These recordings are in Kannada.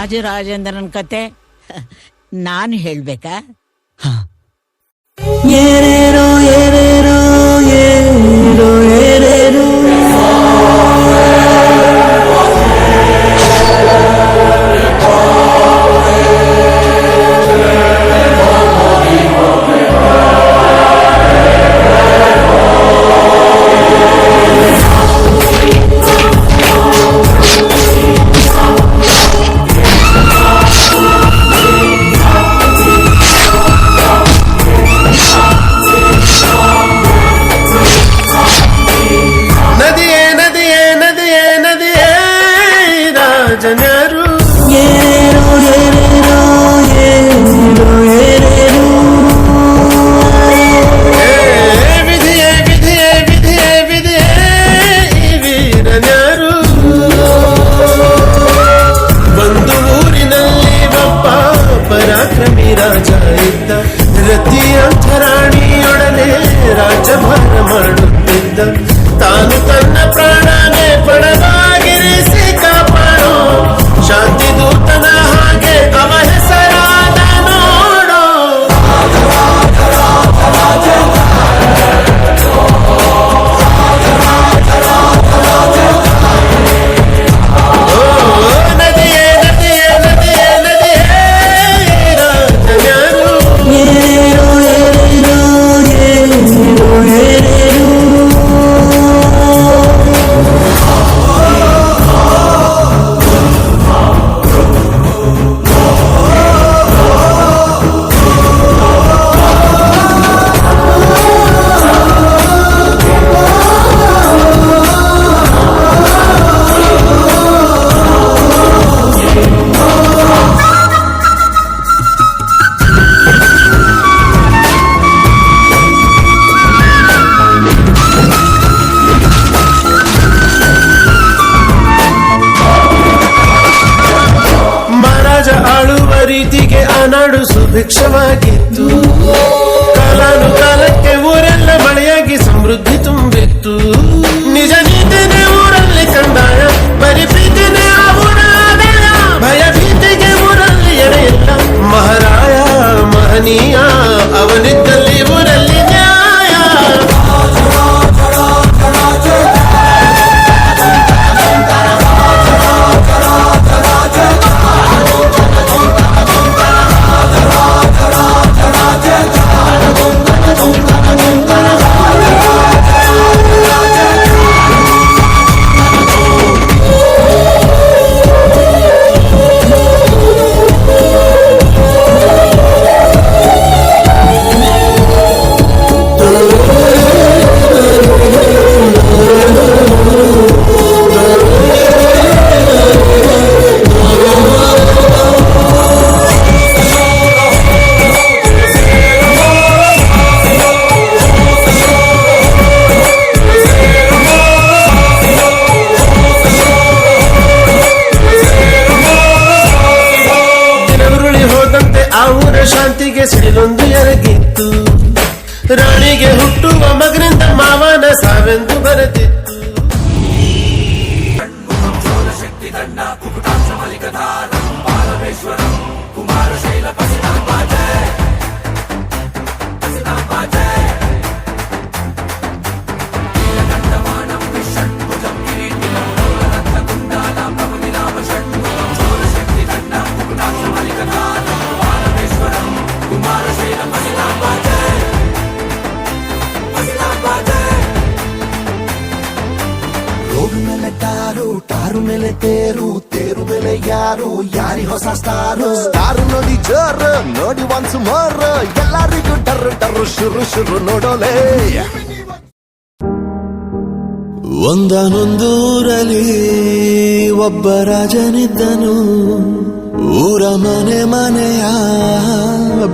ರಾಜರಾಜೇಂದ್ರನ್ ಕತೆ ನಾನು ಹೇಳ್ಬೇಕಾ? ಏರೇರೋ ಏರೇರೋ ಏರೋ ಏರೇರೋ ರತಿಯಂಥರಾಣಿಯೊಡನೆ ರಾಜ್ಯಭಾರ ಮಾಡುತ್ತಿದ್ದ ತಾನು ತನ್ನ ಪ್ರಾಣನೇ ಪಣವಾಗಿರಿಸಿ ಕಾಪಾಡೋ ಶಾಂತಿ ದೂತನ ಹಾಗೆ ಅವ ಹೆಸರಾದ ನೋಡೋ. ನದಿಯೇ ನದಿಯೇ ನದಿಯೇ ನದಿಯೇ ರಾಜನ್ಯಾರು. ರೀತಿಗೆ ಆ ನಾಡು ಸುಭಿಕ್ಷವಾಗಿತ್ತು. ಕಾಲಾನುಕಾಲಕ್ಕೆ ಊರೆಲ್ಲ ಮಳೆಯಾಗಿ ಸಮೃದ್ಧಿ ತುಂಬಿತ್ತು. ನಿಜ ನೀತಿನೇ ಊರಲ್ಲಿ ಕಂದಾಯ, ಬರಿ ಪ್ರೀತಿನೇ ಆ ಊರ ಆದಾಯ. ಭಯ ಭೀತಿಗೆ ಊರಲ್ಲಿ ಎಡೆಯಿಲ್ಲ. ಮಹಾರಾಯ ಮಹನೀಯ ಅವನಿದ್ದಲ್ಲಿ ಊರಲ್ಲಿ ನ್ಯಾಯ. ಶಾಂತಿಗೆ ಸಿಡಿಲೊಂದು ಎರಗಿತ್ತು. ರಾಣಿಗೆ ಹುಟ್ಟುವ ಮಗನಿಂದ ಮಾವನ ಸಾವೆಂದು ಬರೆದಿತ್ತು. ಟಾರು ಮೇಲೆ ತೇರು, ತೇರು ಮೇಲೆ ಯಾರು, ಯಾರಿ ಹೊಸ ಸ್ಟಾರು. ಸ್ಟಾರು ನೋಡಿ ಜೋರು, ನೋಡಿ ಒನ್ಸ್ ಮೋರ್, ಎಲ್ಲರಿಗೂ ಡರ್ರು ಡರ್ರು ಶುರು ಶುರು ನೋಡೋಲೆ. ಒಂದಾನೊಂದು ಊರಲ್ಲಿ ಒಬ್ಬ ರಾಜನಿದ್ದನು. ಊರ ಮನೆ ಮನೆಯ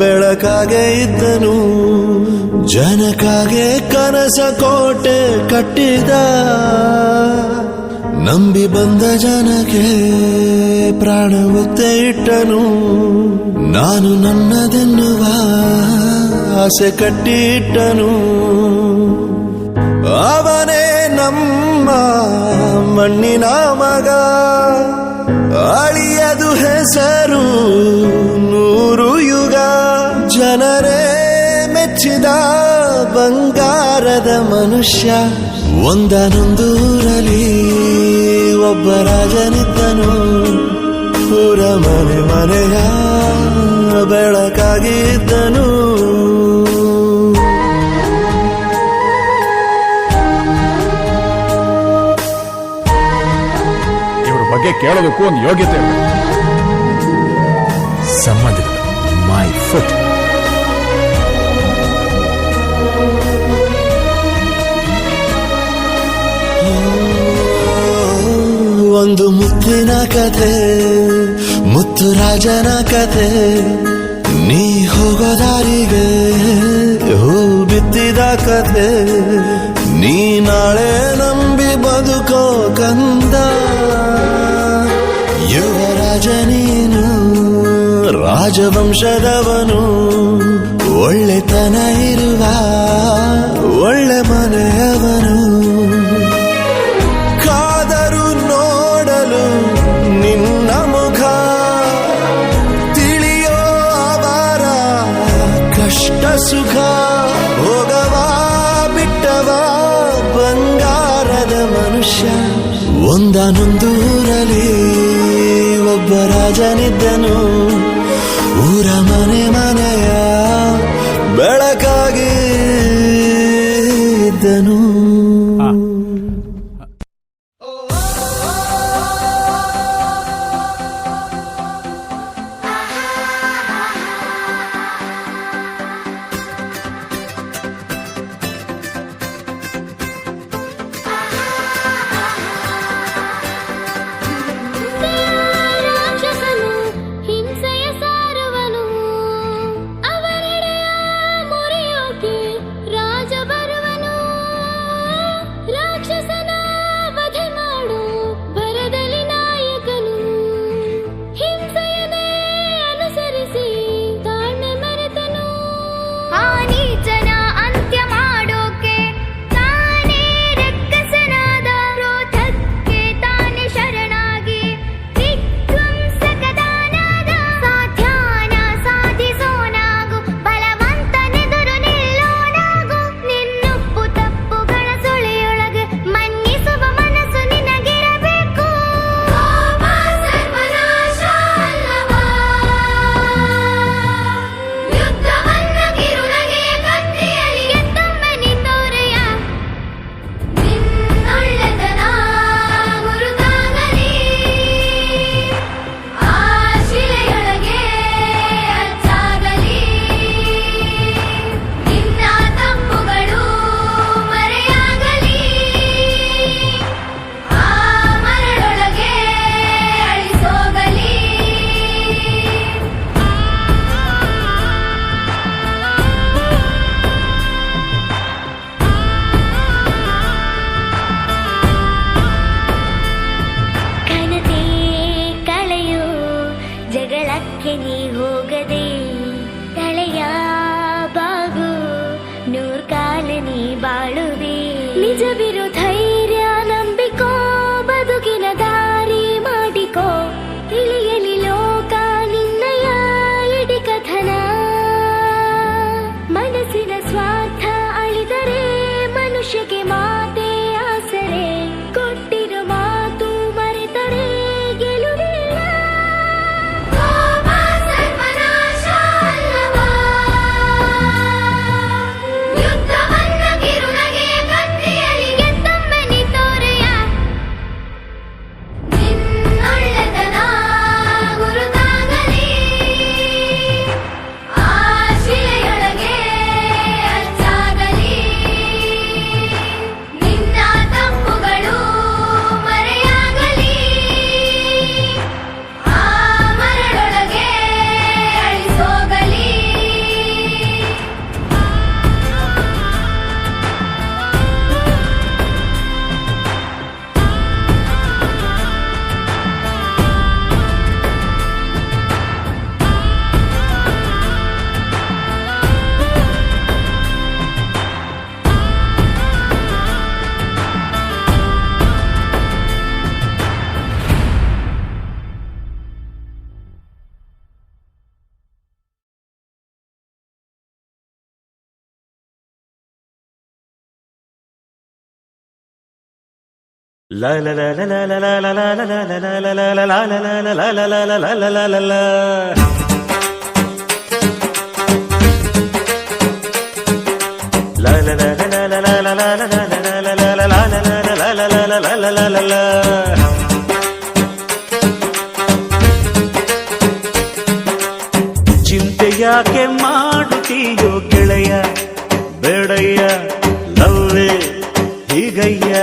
ಬೆಳಕಾಗೆ ಇದ್ದನು. ಜನಕಾಗೆ ಕನಸ ಕೋಟೆ ಕಟ್ಟಿದ. ನಂಬಿ ಬಂದ ಜನಕ್ಕೆ ಪ್ರಾಣ ಒತ್ತೆ ಇಟ್ಟನು. ನಾನು ನನ್ನದೆನ್ನುವ ಆಸೆ ಕಟ್ಟಿಟ್ಟನು. ಅವನೇ ನಮ್ಮ ಮಣ್ಣಿನ ಮಗ, ಅಳಿಯದು ಹೆಸರು ನೂರು ಯುಗ ಜನರೇ ಮೆಚ್ಚಿದ ಬಂಗಾರದ ಮನುಷ್ಯ ಒಂದನೊಂದೂರಲ್ಲಿ ಒಬ್ಬ ರಾಜನಿದ್ದನು ಊರ ಮನೆ ಮನೆಯ ಬೆಳಕಾಗಿದ್ದನು ಇವ್ರ ಬಗ್ಗೆ ಕೇಳೋದಕ್ಕೂ ಒಂದು ಯೋಗ್ಯತೆ ಇರಬೇಕು. ಸಂಬಂಧಗಳು ಮೈ ಫುಟ್. ಒಂದು ಮುತ್ತಿನ ಕಥೆ ಮುತ್ತು ರಾಜನ ಕಥೆ ನೀ ಹೋಗೋ ದಾರಿಗೆ ಹೂ ಬಿತ್ತಿದ ಕಥೆ ನೀ ನಾಳೆ ನಂಬಿ ಬದುಕೋ ಕಂದ ಯುವರಾಜ ನೀನು ರಾಜವಂಶದವನು ಒಳ್ಳೆತನ ಇರುವ ಒಳ್ಳೆ ಮನೆಯವನು ಕಾದರು ನೋಡಲು ನಿನ್ನ ಮುಖ ತಿಳಿಯೋ ಅವರ ಕಷ್ಟ ಸುಖ ಹೋಗವ ಬಿಟ್ಟವ ಬಂಗಾರದ ಮನುಷ್ಯ ಒಂದನೊಂದೂರಲ್ಲಿ ಒಬ್ಬ ರಾಜನಿದ್ದನು ಊರ ಮನೆ ಮನೆಯ ಬೆಳಕಾಗಿ ಇದ್ದನು. ರಾಕ್ಷಸನು ಹಿಂಸೆಯ ಸಾರುವನು ಅವನೆಡೆಯ ಮುರಿಯೋಕೆ ರಾಜ ಬರುವನು ರಾಕ್ಷಸನ ವಧೆ ಮಾಡು ಭರದಲ್ಲಿ ನಾಯಕನು ಹಿಂಸೆಯನ್ನೇ ಅನುಸರಿಸಿ ತಾಳ್ಮೆ ಮರೆತನು ಆ ನೀಚನ ಅಂತ್ಯ ಮಾಡೋಕೆ ತಾನೇ ರಕ್ಕಸನಾದ ಕ್ರೋಧಕ್ಕೆ ತಾನೇ ಶರಣಾಗಿ ವಿಧ್ವಂಸಕದಾನಾದ ಸಾಧ್ಯಾನ ಸಾಧಿಸೋನಾಗು ಬಲವಂತನೆದುರು ನಿಲ್ಲೋನಾಗು ನಿನ್ನುಪ್ಪು ತಪ್ಪುಗಳ ಸುಳಿಯೊಳಗೆ ಮನ್ನಿಸುವ ಮನಸ್ಸು ನಿನಗಿರಬೇಕು ಕೋಪ ಸರ್ವನಾಶ ಅಲ್ಲವಾ ಯುದ್ಧವನ್ನ ಕಿರುನಗೆಯ ಕತ್ತಿಯಲ್ಲಿ ಎತ್ತೊಮ್ಮೆ ನಿಂತೋರೆಯ ನಿನ್ನೊಳ್ಳೆತನ ಗುರುತಾಗಲಿ ಆ ಶಿಲೆಯೊಳಗೆ ಅಚ್ಚಾಗಲಿ ನಿನ್ನ ತಪ್ಪುಗಳು ಮರೆಯಾಗಲಿ ಆ ಮರಳೊಳಗೆ ಅಳಿಸೋಗಲಿ ಕನತೆ ಕಳೆಯೋ ಜಗಳಕ್ಕೆ ನೀ ಹೋಗದೆ ತಲೆಯ ಬಾಗು ನೂರ್ಕಾಲ ನೀ ಬಾಳುವೆ ನಿಜವಿರು ಧೈರ್ಯ ನಂಬಿಕೋ ಬದುಕಿನ ದಾರಿ ಮಾಡಿಕೋ ತಿಳಿಯಲಿ ಲೋಕ ನಿನ್ನಯ ಇಡಿ ಕಥನ ಮನಸ್ಸಿನ ಸ್ವಾರ್ಥ ಅಳಿದರೆ ಮನುಷ್ಯಗೆ ಮಾತೆ ಆಸರೆ ಕೊಟ್ಟಿರೋ ಮಾತು ಮರೆತರೆ ಗೆಲುವಿಲ್ಲ ಕೋಪ ಸರ್ವನಾಶ ಚಿಂತೆ ಯಾಕೆ ಮಾಡುತ್ತೀಯೋ ಗೆಳೆಯ ಬೇಡಯ್ಯ ಲವ್ವೇ ಹೀಗಯ್ಯ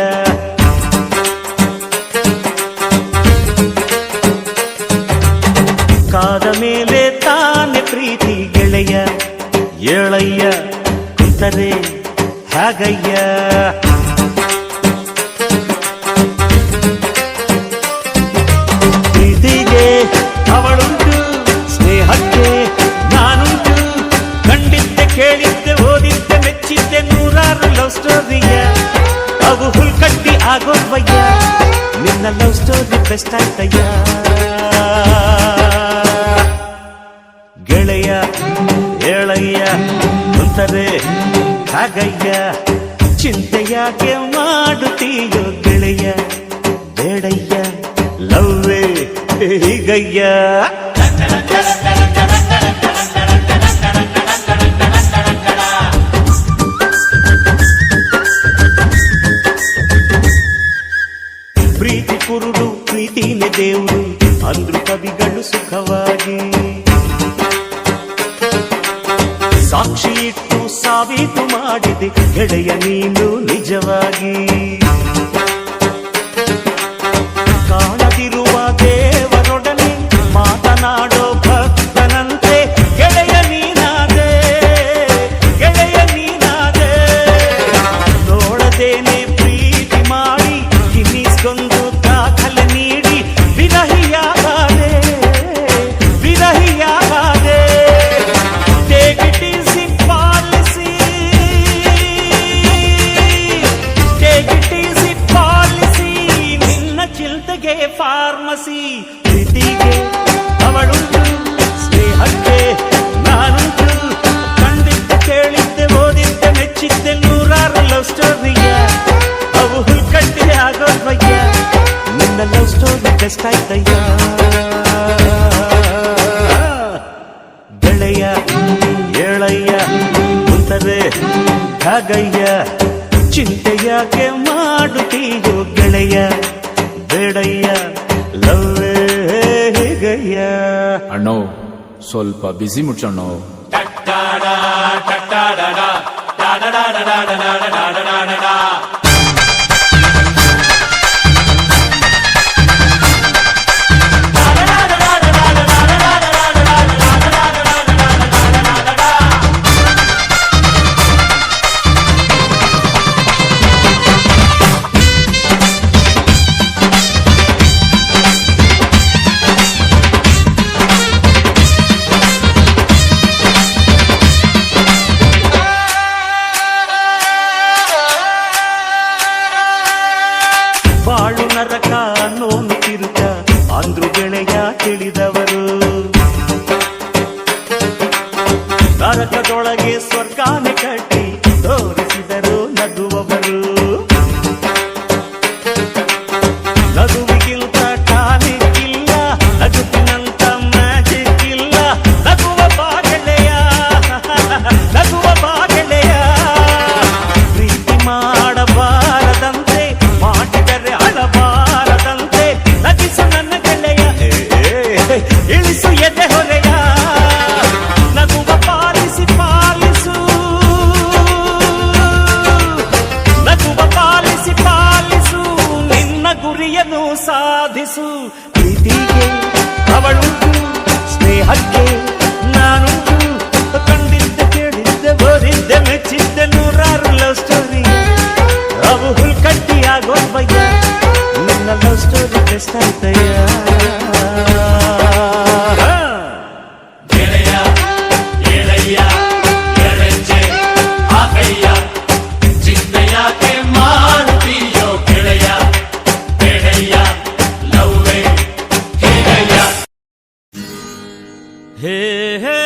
ಕಾದ ಮೇಲೆ ತಾನೆ ಪ್ರೀತಿ ಗೆಳೆಯ ಏಳಯ್ಯ ಕುಂತರೆ ಹಾಗಯ್ಯ ಪ್ರೀತಿಗೆ ಅವಳುಂಟು ಸ್ನೇಹಕ್ಕೆ ನಾನುಂಟು ಕಂಡಿದ್ದೆ ಕೇಳಿದ್ದೆ ಓದಿದ್ದೆ ಮೆಚ್ಚಿದ್ದೆ ನೂರಾರು ಲವ್ ಸ್ಟೋರಿಯ ಅವು ಹುಲ್ಕಟ್ಟಿ ಆಗೋದ್ವಯ್ಯ ನಿನ್ನ ಲವ್ ಸ್ಟೋರಿ ಬೆಸ್ಟ್ ಆಯ್ತಯ್ಯ ಗೆಳೆಯ ಏಳಯ್ಯ ಕುಂತರೆ ಹಾಗಯ್ಯ ಚಿಂತೆ ಯಾಕೆ ಮಾಡುತ್ತೀಯೋ ಗೆಳೆಯ ಬೇಡಯ್ಯ ಲವ್ವೇ ಹೀಗಯ್ಯ ಪ್ರೀತಿ ಕುರುಡು ಪ್ರೀತಿನೇ ದೇವರು ಅಂದ್ರು ಕವಿಗಳು ಸುಖವಾಗಿ ಸಾಕ್ಷಿ ಇಟ್ಟು ಸಾಬೀತು ಮಾಡಿದೆ ಗೆಳೆಯ ನೀನು ನಿಜವಾಗಿ ಕಾಣದಿರುವ ದೇವರೊಡನೆ ಮಾತನಾಡೋ ಭಕ್ತನಂತೆ ಗೆಳೆಯ ನೀನಾದೆ ಗೆಳೆಯ ನೀನಾದೆ ನೋಡದೇನೆ ಪ್ರೀತಿ ಮಾಡಿ ಗಿನ್ನಿಸ್ಕೊಂಡು ದಾಖಲೆ ನೀಡಿ ವಿರಹಿಯಾಗಾದೆ ವಿರಹಿಯಾಗಾದೆ Take it easy policy. Take it easy policy. ನಿನ್ನ ಚಿಲ್ತೆಗೆ ಫಾರ್ಮಸಿ ಪ್ರೀತಿಗೆ ಅವಳುಂಟು ಸ್ನೇಹಕ್ಕೆ ನಾನುಂಟು ಕಂಡಿದ್ದೆ ಕೇಳಿದ್ದೆ ಓದಿದ್ದೆ ಮೆಚ್ಚಿದ್ದೆ ನೂರಾರು ಲವ್ ಸ್ಟೋರಿಯ ಅವು ಹುಲ್ಕಟ್ಟಿ ಆಗೋದ್ವಯ್ಯ ನಿನ್ನ ಲವ್ ಸ್ಟೋರಿ ಬೆಸ್ಟ್ ಆಯ್ತಯ್ಯ ಗೆಳೆಯ ಏಳಯ್ಯ ಕುಂತರೆ ಹಾಗಯ್ಯ ಚಿಂತೆ ಯಾಕೆ ಮಾಡುತ್ತೀಯೋ ಗೆಳೆಯ ಬೇಡಯ್ಯ ಲವ್ವೇ ಹೀಗಯ್ಯ ಅಣ್ಣೋ ಸ್ವಲ್ಪ ಬಿಸಿ ಮುಚ್ಚಣ್ಣೋ ಬಾಳು ನರಕ ನೋವು ತಿರುಕ ಅಂದ್ರು ಗೆಳೆಯ ತಿಳಿದವರು ನರಕದೊಳಗೆ ಸ್ವರ್ಗಾನೆ ಕಟ್ಟಿ ತೋರಿಸಿದರು ನಗುವವರು ನಗುವಿಗಿಂತ ಟಾನಿಕ್ ಇಲ್ಲ ನಗುತ್ತಿನಂತ ಮ್ಯಾಜಿಕ್ ಇಲ್ಲ ನಗುವ ಬಾ ಗೆಳೆಯ ನಗುವ ಬಾ ಗೆಳೆಯ ಪ್ರೀತಿ ಮಾಡಬಾರದಂತೆ ಮಾಡಿದರೆ ಅಳಬಾರದಂತೆ ನಗಿಸು ನನ್ನ ಗೆಳೆಯ ಇಳಿಸು ಎದೆ ಹೊರೆಯ ನಗುವ ಪಾಲಿಸಿ ಪಾಲಿಸು ನಗುವ ಪಾಲಿಸಿ ಪಾಲಿಸು ನಿನ್ನ ಗುರಿಯನ್ನು ಸಾಧಿಸು ಪ್ರೀತಿಗೆ ಅವಳುಂಟು ಸ್ನೇಹಕ್ಕೆ ನಾನುಂಟು ಕಂಡಿದ್ದೆ ಕೇಳಿದ್ದೆ ಓದಿದ್ದೆ ಮೆಚ್ಚಿದ್ದೆ ನೂರಾರು ಲವ್ ಸ್ಟೋರಿ ಅವು ಹುಲ್ಕಟ್ಟಿ ಆಗೋದ್ವಯ್ಯ ನಿನ್ನ ಲವ್ ಸ್ಟೋರಿ ಬೆಸ್ಟ್ ಆಯ್ತಯ್ಯ ಗೆಳೆಯ ಏಳಯ್ಯ ಎಳೆಂಜೆ ಆಗಯ್ಯ ಚಿಂತೆ ಯಾಕೆ ಮಾಡುತ್ತೀಯೋ ಗೆಳೆಯ ಬೇಡಯ್ಯ ಲವ್ವೇ ಹೀಗಯ್ಯ ಹೇ ಹೇ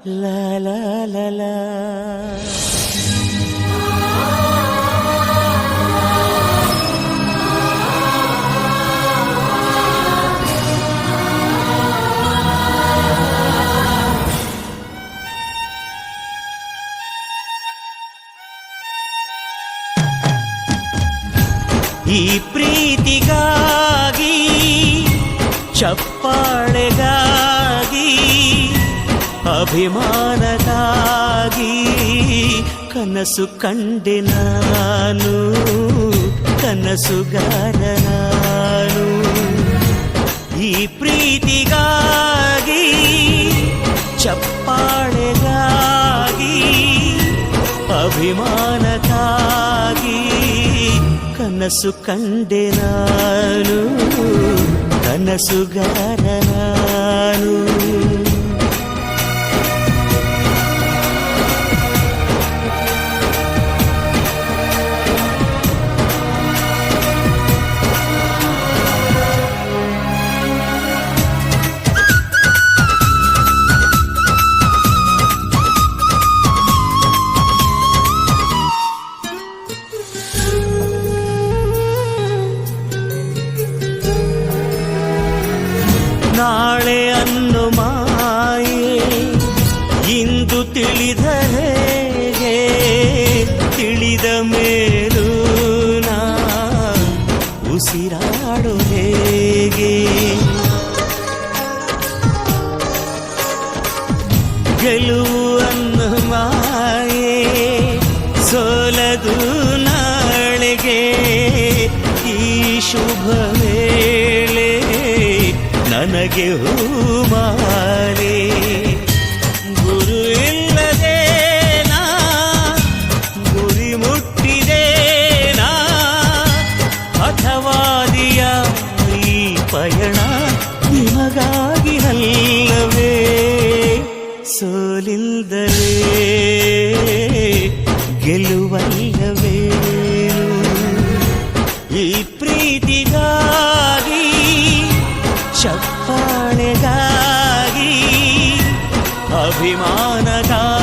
ಲಾ ಲಾ ಲಾ ಲಾ. ಈ ಪ್ರೀತಿಗಾಗಿ ಚಪ್ಪಾಳೆಗಾಗಿ ಅಭಿಮಾನಕ್ಕಾಗಿ ಕನಸು ಕಂಡೆ ನಾನು, ಕನಸುಗಾರ ನಾನು. ಈ ಪ್ರೀತಿಗಾಗಿ ಚಪ್ಪಾಳೆಗಾಗಿ ಅಭಿಮಾನಕ್ಕಾಗಿ ಕನಸು ಕಂಡೆ ನಾನು, ಕನಸುಗಾರ ನಾನು. ನಾಳೆ ಅನ್ನು ಮಾಯೆ ಇಂದು ತಿಳಿದ ಹೇಗೆ, ತಿಳಿದ ಮೇಲೂ ನಾ ಉಸಿರಾಡು ಹೇಗೆ. ಗೆಲುವು ಅನ್ನು ಮಾಯೆ ಸೋಲದು ನಾಳೆಗೆ, ಈ ಶುಭ ವೇಳೆ ನನಗೆ ಹೂಮಾಲೆ. ಗುರು ಇಲ್ಲದೆ ನಾ ಗುರಿ ಮುಟ್ಟಿದೆ ನಾ, ಅಥವಾದಿಯ ಈ ಪಯಣ ನಿಮಗಾಗಿ ಅಲ್ಲವೇ. ಸೋಲಿಲ್ಲದಲೇ ಗೆಲುವಲ್ಲವೇ. ಈ ಪ್ರೀತಿಗಾಗಿ ಚಪ್ಪಾಳೆಗಾಗಿ ಅಭಿಮಾನಗಾಗಿ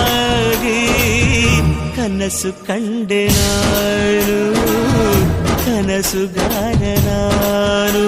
ಕನಸು ಕಂಡೆ ನಾನು, ಕನಸುಗಾರ ನಾನು.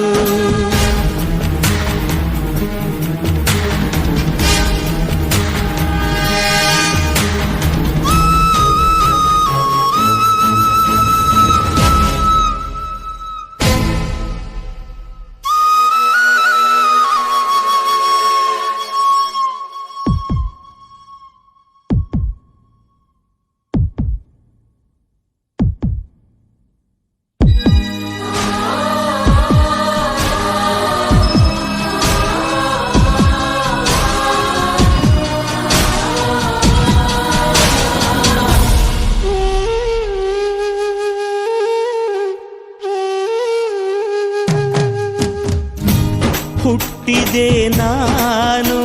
ಹುಟ್ಟಿದೆ ನಾನು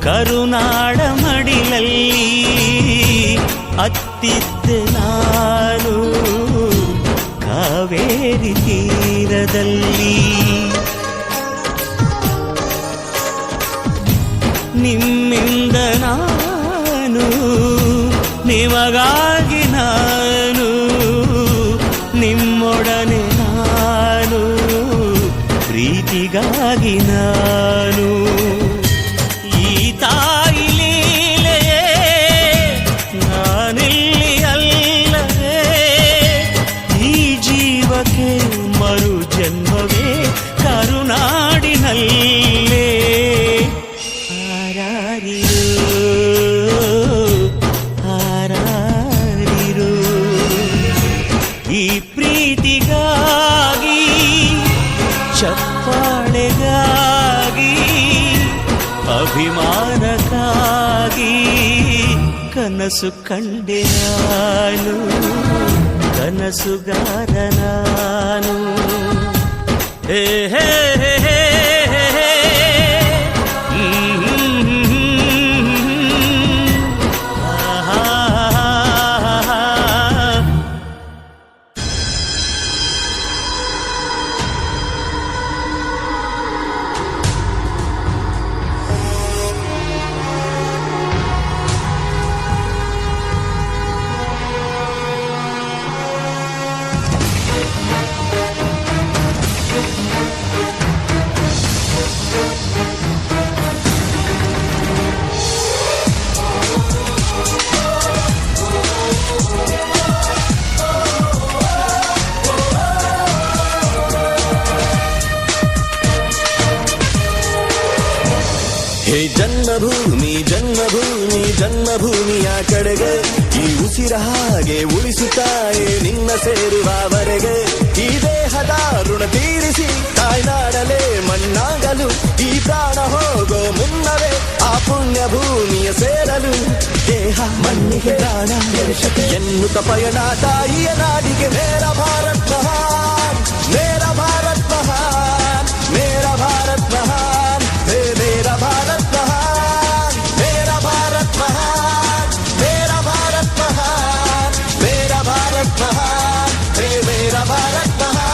ಕರುನಾಡ ಮಡಿಲಲ್ಲಿ, ಅತ್ತಿದ್ದೆ ನಾನು ಕಾವೇರಿ ತೀರದಲ್ಲಿ. ನಿಮ್ಮಿಂದ ನಾನು, ನಿಮಗಾಗಿ ನಾನು, ನಿಮ್ಮೊಡನೆ ನಾನು, ಪ್ರೀತಿಗಾಗಿ ನಾನು. ಈ ತಾಯಿ ಲೀಲೆಯೇ ನಾನಿಲ್ಲಿ ಅಲ್ಲವೇ, ಈ ಜೀವಕ್ಕೆ ಮರು ಜನ್ಮವೇ ಕರುನಾಡಿನಲ್ಲೇ. ಹಾರಾರಿರೋ ಈ ಪ್ರೀತಿಗಾಗಿ ಚಪ್ಪಾಳೆಗಾಗಿ ಅಭಿಮಾನಕ್ಕಾಗಿ ಕನಸು ಕಂಡೆ ನಾನು, ಕನಸುಗಾರ ನಾನು. ಹೇ ಹೇ ಹೇ ಹೇ ಹೇ. ಭೂಮಿ ಜನ್ಮಭೂಮಿ ಜನ್ಮಭೂಮಿಯ ಕಡೆಗೆ ಈ ಉಸಿರ ಹಾಗೆ ಉಳಿಸುತ್ತಾಯೆ ನಿನ್ನ ಸೇರುವವರೆಗೆ ಈ ದೇಹದ ಋಣ ತೀರಿಸಿ ತಾಯ್ನಾಡಲೇ ಮಣ್ಣಾಗಲು ಈ ಪ್ರಾಣ ಹೋಗೋ ಮುನ್ನವೇ ಆ ಪುಣ್ಯ ಭೂಮಿಯ ಸೇರಲು ದೇಹ ಮಣ್ಣಿಗೆ ಪ್ರಾಣ ಎನ್ನುತ್ತ ಪಯಣ ತಾಯಿಯ ನಾಡಿಗೆ ಮೇರ ಭಾರತ್ ಮಹಾನ್ ಮೇರ ಭಾರತ್ ಮಹಾನ್ ಮೇರ ಭಾರತ್ ಮಹಾನ್ ಹೇ ಮೇರ ಭಾರತ್ ಮಹಾನ್ ಮೇರ ಭಾರತ್ ಮಹಾನ್ ಮೇರ ಭಾರತ್ ಮಹಾನ್ ಮೇರ ಭಾರತ್ ಮಹಾನ್ ಹೇ ಮೇರ ಭಾರತ್ ಮಹಾನ್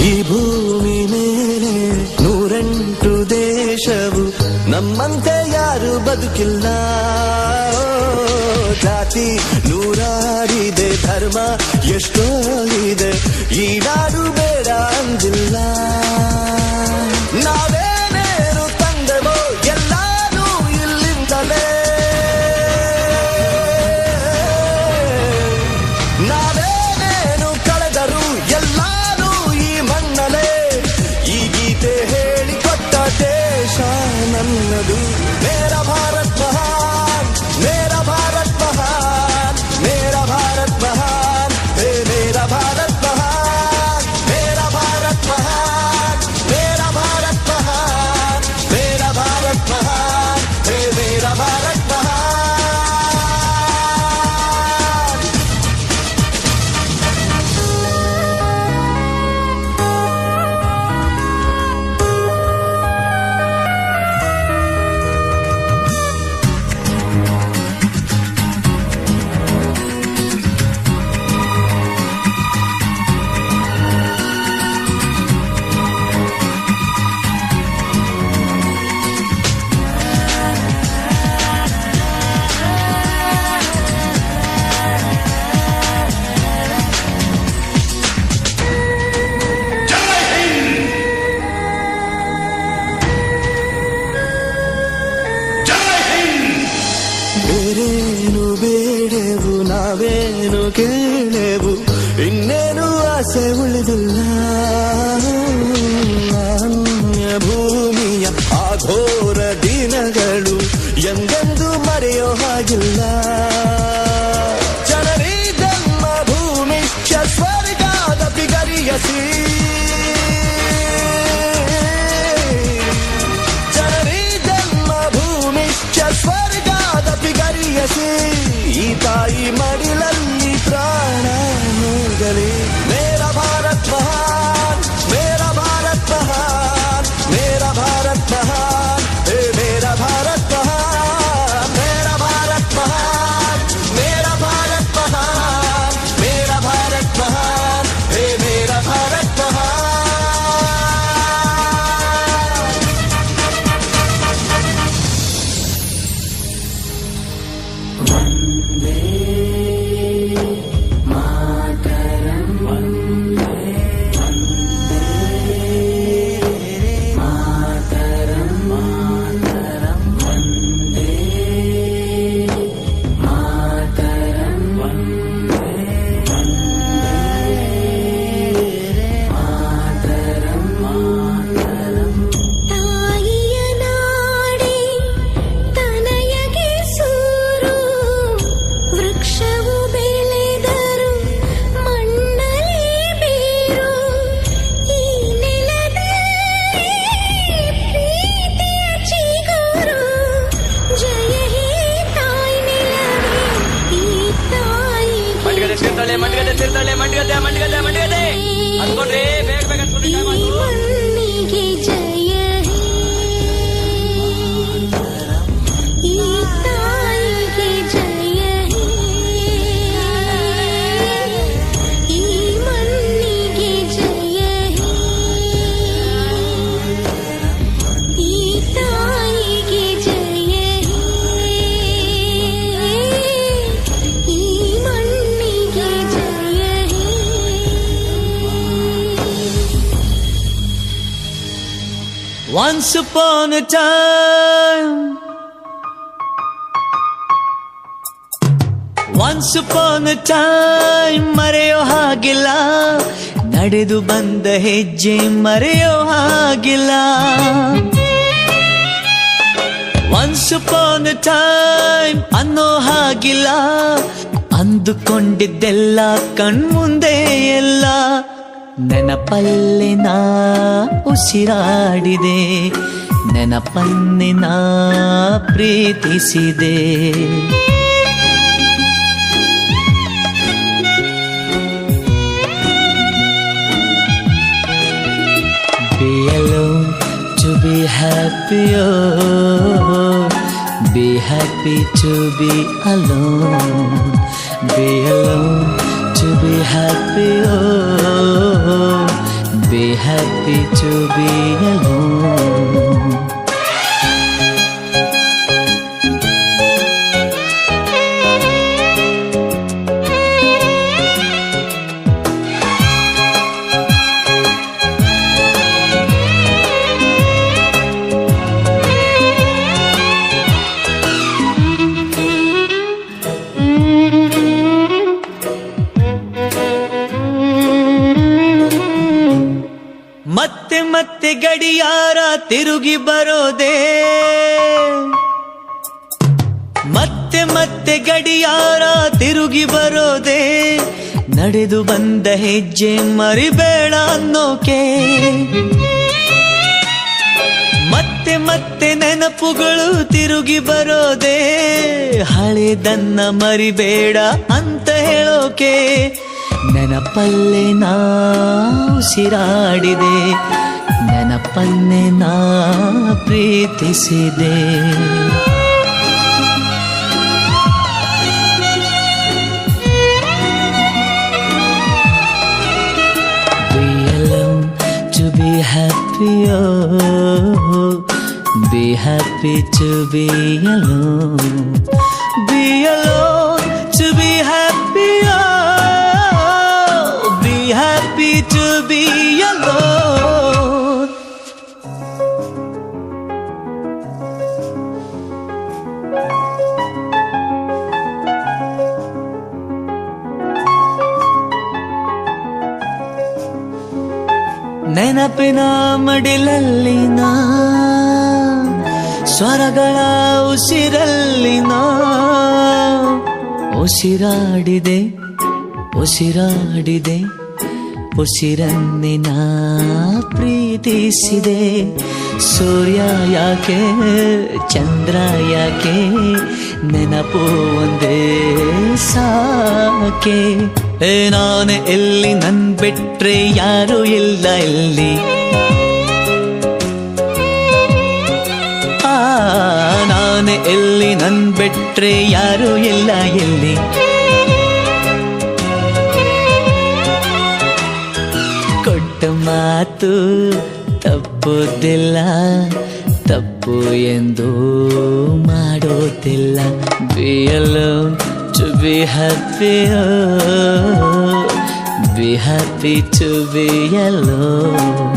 ಈ ಭೂಮಿ ಮೇಲೆ 108 ದೇಶವು ನಮ್ಮಂತೆ ಯಾರು ಬದುಕಿಲ್ಲ ಜಾತಿ ನೂರಾರಿದೆ ಧರ್ಮ ಎಷ್ಟೋ ಇದೆ ಈ ನಾಡು ಬೇಡ ಅಂದಿಲ್ಲ ನಾವೇನೇನು ತಂದೆವೋ ಎಲ್ಲಾನು ಇಲ್ಲಿಂದಲೇ ನಾವೇನೇನು ಕಳೆದರು ಎಲ್ಲಾನು ಈ ಮಣ್ಣಲೇ ಈ ಗೀತೆ ಹೇಳಿಕೊಟ್ಟ ದೇಶ ನನ್ನದು ಮೇರ ಭಾರತ್ ಮಹಾನ್ ಮೇರ ಭಾರತ್ ಮಹಾನ್ ಮೇರ ಭಾರತ್ ಮಹಾನ್ ಹೇ ಮೇರ ಭಾರತ್ ಮಹಾನ್ ಮೇರ ಭಾರತ್ ಮಹಾನ್ ಮೇರ ಭಾರತ್ ಮಹಾನ್ ಮೇರ ಭಾರತ್ ಮಹಾನ್ ಹೇ ಮೇರ ಭಾರತ್ ಮಹಾನ್ ಬೇರೇನು ಬೇಡೆವು ನಾವೇನು ಕೇಳೆವು ಇನ್ನೇನು ಆಸೆ ಉಳಿದಿಲ್ಲ ಅನ್ಯ ಭೂಮಿಯ ಆಘೋರ ದಿನಗಳು ಎಂದೆಂದು ಮರೆಯೋ ಹಾಗಿಲ್ಲ ಜನರಿ ಜನ್ಮ ಭೂಮಿ ಸ್ವರ್ಗದ ಪಿಗರಿಯಸಿ ಜನರಿ ಜನ್ಮ ಭೂಮಿ ಸ್ವರ್ಗದ ಪಿಗರಿಯಸಿ ಈ ತಾಯಿ ಮಡಿಲಲ್ಲಿ ಪ್ರಾಣ ಹೋಗಲಿ ಮೇರ ಭಾರತ್ ಮಹಾನ್ ಮೇರ ಭಾರತ್ ಮಹಾನ್ ಮೇರ ಭಾರತ್ ಮಹಾನ್ ಹೇ ಮೇರ ಭಾರತ್ ಮಹಾನ್ ಮೇರ ಭಾರತ್ ಮಹಾನ್ ಮೇರ ಭಾರತ್ ಮಹಾನ್ ಮೇರ ಭಾರತ್ ಮಹಾನ್ ಹೇ ಮೇರ ಭಾರತ್ ಮಹಾನ್ ತಾಯಿಯ ನಾಡೆ ತನಯಗೆ ಸೂರು ವೃಕ್ಷವು ಬೆಳೆದರು ಮಣ್ಣಲ್ಲಿ ಬೇರು ಈ ನೆಲದಲ್ಲಿ ಪ್ರೀತಿಯ ಚಿಗುರು ಜಯ ಹೇ ತಾಯಿ ನೆಲವೇ ಈ ತಾಯಿಗೆ ಈ ಮಣ್ಣಿಗೆ ಜಯ ಹೇ ಈ Once upon a time, once upon a time ಮರೆಯೋ ಹಾಗಿಲ್ಲ, ನಡೆದು ಬಂದ ಹೆಜ್ಜೆ ಮರೆಯೋ ಹಾಗಿಲ್ಲ. Once upon a time ಅನ್ನೋ ಹಾಗಿಲ್ಲ, ಅಂದುಕೊಂಡಿದ್ದೆಲ್ಲ ಕಣ್ಮುಂದೆ ಎಲ್ಲ. ನೆನಪಲ್ಲಿ ನಾ ಉಸಿರಾಡಿದೆ, ನೆನಪನ್ನೇ ನಾ ಪ್ರೀತಿಸಿದೆ. Be alone to be happy, oh. Be happy to be alone. Be alone to be happy, oh. Be happy to be alone. ಮತ್ತೆ ಮತ್ತೆ ಗಡಿಯಾರ ತಿರುಗಿ ಬರೋದೇ, ಮತ್ತೆ ಮತ್ತೆ ಗಡಿಯಾರ ತಿರುಗಿ ಬರೋದೇ. ನಡೆದು ಬಂದ ಹೆಜ್ಜೆ ಮರಿಬೇಡ ಅನ್ನೋಕೆ, ಮತ್ತೆ ಮತ್ತೆ ನೆನಪುಗಳು ತಿರುಗಿ ಬರೋದೇ. ಹಳೆದನ್ನ ಮರಿಬೇಡ ಅಂತ ಹೇಳೋಕೆ, ನೆನಪಲ್ಲೇ ನಾ ಉಸಿರಾಡಿದೆ, ನೆನಪನ್ನೇ ನಾ ಪ್ರೀತಿಸಿದೆ. Be alone to be happy, oh. Be happy to be alone. Be alone to be happy, oh. Be happy to be alone. ನೆನಪಿನ ಮಡಿಲಲ್ಲಿನ ಸ್ವರಗಳ ಉಸಿರಲ್ಲಿನ ಉಸಿರಾಡಿದೆ, ಉಸಿರಾಡಿದೆ, ಉಸಿರನ್ನೇ ನಾ ಪ್ರೀತಿಸಿದೆ. ಸೂರ್ಯ ಯಾಕೆ ಚಂದ್ರ ಯಾಕೆ, ನೆನಪು ಒಂದೇ ಸಾಕೆ. ನಾನು ಎಲ್ಲಿ ನನ್ ಬಿಟ್ರೆ ಯಾರು ಇಲ್ಲ ಎಲ್ಲಿ, ನಾನು ಎಲ್ಲಿ ನನ್ ಬಿಟ್ರೆ ಯಾರು ಇಲ್ಲ ಎಲ್ಲಿ. ಕೊಟ್ಟ ಮಾತು ತಪ್ಪುದಿಲ್ಲ, ತಪ್ಪು ಎಂದು ಮಾಡೋದಿಲ್ಲ. Be alone to be happy, oh. Be happy to be alone.